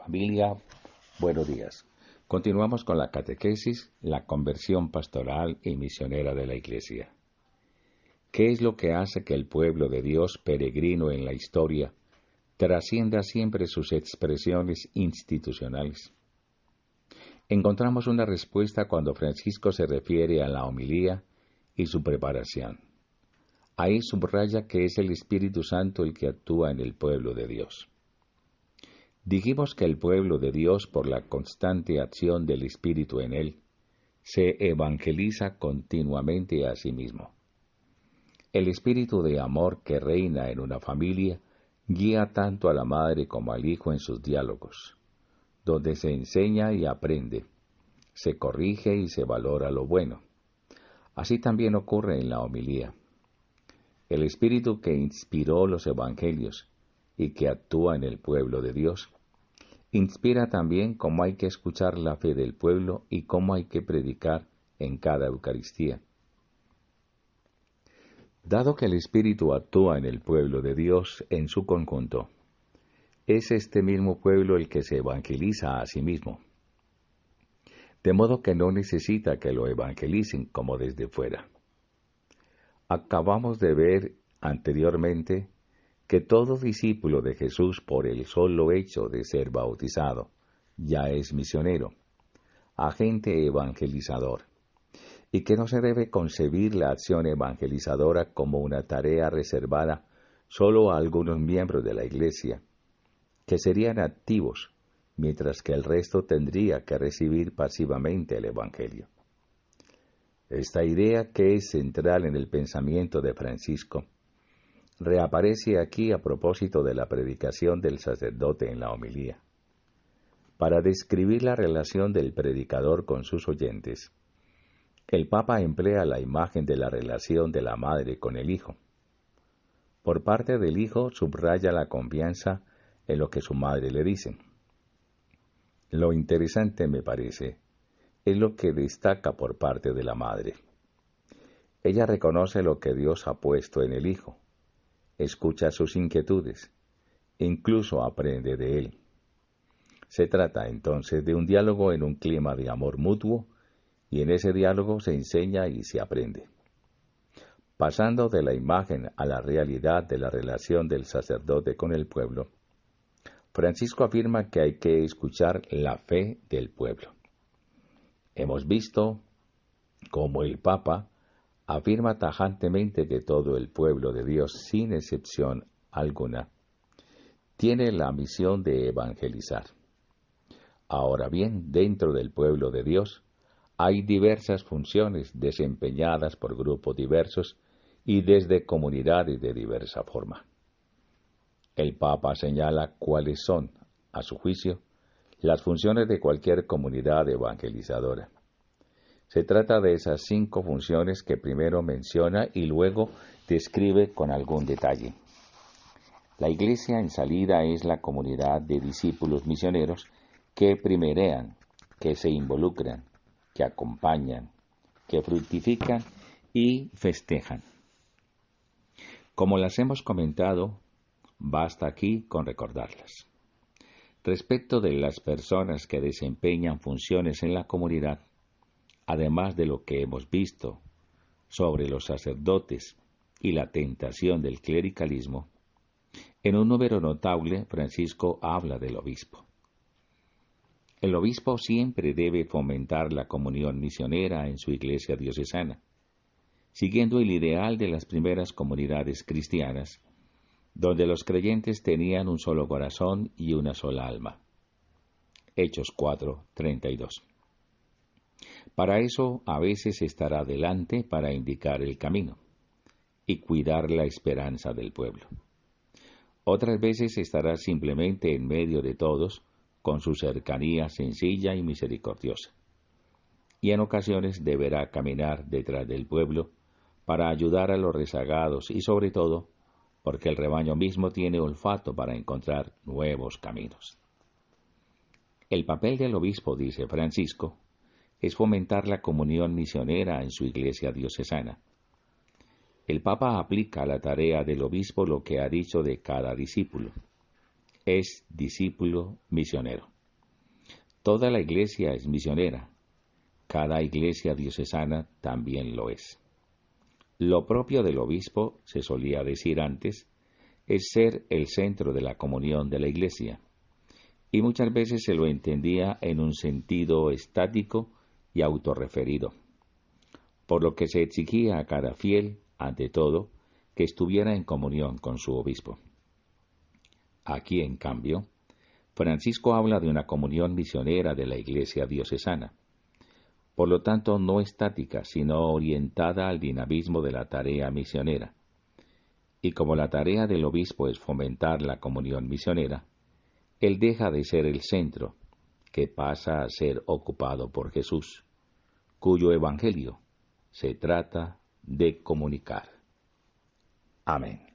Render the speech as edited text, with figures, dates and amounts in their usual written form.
Familia, buenos días. Continuamos con la catequesis, la conversión pastoral y misionera de la Iglesia. ¿Qué es lo que hace que el pueblo de Dios peregrino en la historia trascienda siempre sus expresiones institucionales? Encontramos una respuesta cuando Francisco se refiere a la homilía y su preparación. Ahí subraya que es el Espíritu Santo el que actúa en el pueblo de Dios. Dijimos que el pueblo de Dios, por la constante acción del Espíritu en él, se evangeliza continuamente a sí mismo. El espíritu de amor que reina en una familia guía tanto a la madre como al hijo en sus diálogos, donde se enseña y aprende, se corrige y se valora lo bueno. Así también ocurre en la homilía. El espíritu que inspiró los evangelios y que actúa en el pueblo de Dios, inspira también cómo hay que escuchar la fe del pueblo y cómo hay que predicar en cada Eucaristía. Dado que el Espíritu actúa en el pueblo de Dios en su conjunto, es este mismo pueblo el que se evangeliza a sí mismo, de modo que no necesita que lo evangelicen como desde fuera. Acabamos de ver anteriormente que todo discípulo de Jesús, por el solo hecho de ser bautizado, ya es misionero, agente evangelizador, y que no se debe concebir la acción evangelizadora como una tarea reservada solo a algunos miembros de la Iglesia, que serían activos, mientras que el resto tendría que recibir pasivamente el Evangelio. Esta idea, que es central en el pensamiento de Francisco, reaparece aquí a propósito de la predicación del sacerdote en la homilía. Para describir la relación del predicador con sus oyentes, el Papa emplea la imagen de la relación de la madre con el hijo. Por parte del hijo subraya la confianza en lo que su madre le dice. Lo interesante, me parece, es lo que destaca por parte de la madre. Ella reconoce lo que Dios ha puesto en el hijo, escucha sus inquietudes, incluso aprende de él. Se trata entonces de un diálogo en un clima de amor mutuo, y en ese diálogo se enseña y se aprende. Pasando de la imagen a la realidad de la relación del sacerdote con el pueblo, Francisco afirma que hay que escuchar la fe del pueblo. Hemos visto cómo el Papa afirma tajantemente que todo el pueblo de Dios, sin excepción alguna, tiene la misión de evangelizar. Ahora bien, dentro del pueblo de Dios hay diversas funciones desempeñadas por grupos diversos y desde comunidades de diversa forma. El Papa señala cuáles son, a su juicio, las funciones de cualquier comunidad evangelizadora. Se trata de esas 5 funciones que primero menciona y luego describe con algún detalle. La Iglesia en salida es la comunidad de discípulos misioneros que primerean, que se involucran, que acompañan, que fructifican y festejan. Como las hemos comentado, basta aquí con recordarlas. Respecto de las personas que desempeñan funciones en la comunidad, además de lo que hemos visto sobre los sacerdotes y la tentación del clericalismo, en un número notable Francisco habla del obispo. El obispo siempre debe fomentar la comunión misionera en su iglesia diocesana, siguiendo el ideal de las primeras comunidades cristianas, donde los creyentes tenían un solo corazón y una sola alma. Hechos 4:32. Para eso a veces estará delante para indicar el camino y cuidar la esperanza del pueblo. Otras veces estará simplemente en medio de todos, con su cercanía sencilla y misericordiosa. Y en ocasiones deberá caminar detrás del pueblo para ayudar a los rezagados y sobre todo porque el rebaño mismo tiene olfato para encontrar nuevos caminos. El papel del obispo, dice Francisco, es fomentar la comunión misionera en su iglesia diocesana. El Papa aplica a la tarea del obispo lo que ha dicho de cada discípulo. Es discípulo misionero. Toda la iglesia es misionera. Cada iglesia diocesana también lo es. Lo propio del obispo, se solía decir antes, es ser el centro de la comunión de la iglesia, y muchas veces se lo entendía en un sentido estático y autorreferido, por lo que se exigía a cada fiel, ante todo, que estuviera en comunión con su obispo. Aquí, en cambio, Francisco habla de una comunión misionera de la iglesia diocesana, por lo tanto no estática, sino orientada al dinamismo de la tarea misionera. Y como la tarea del obispo es fomentar la comunión misionera, él deja de ser el centro, que pasa a ser ocupado por Jesús, cuyo evangelio se trata de comunicar. Amén.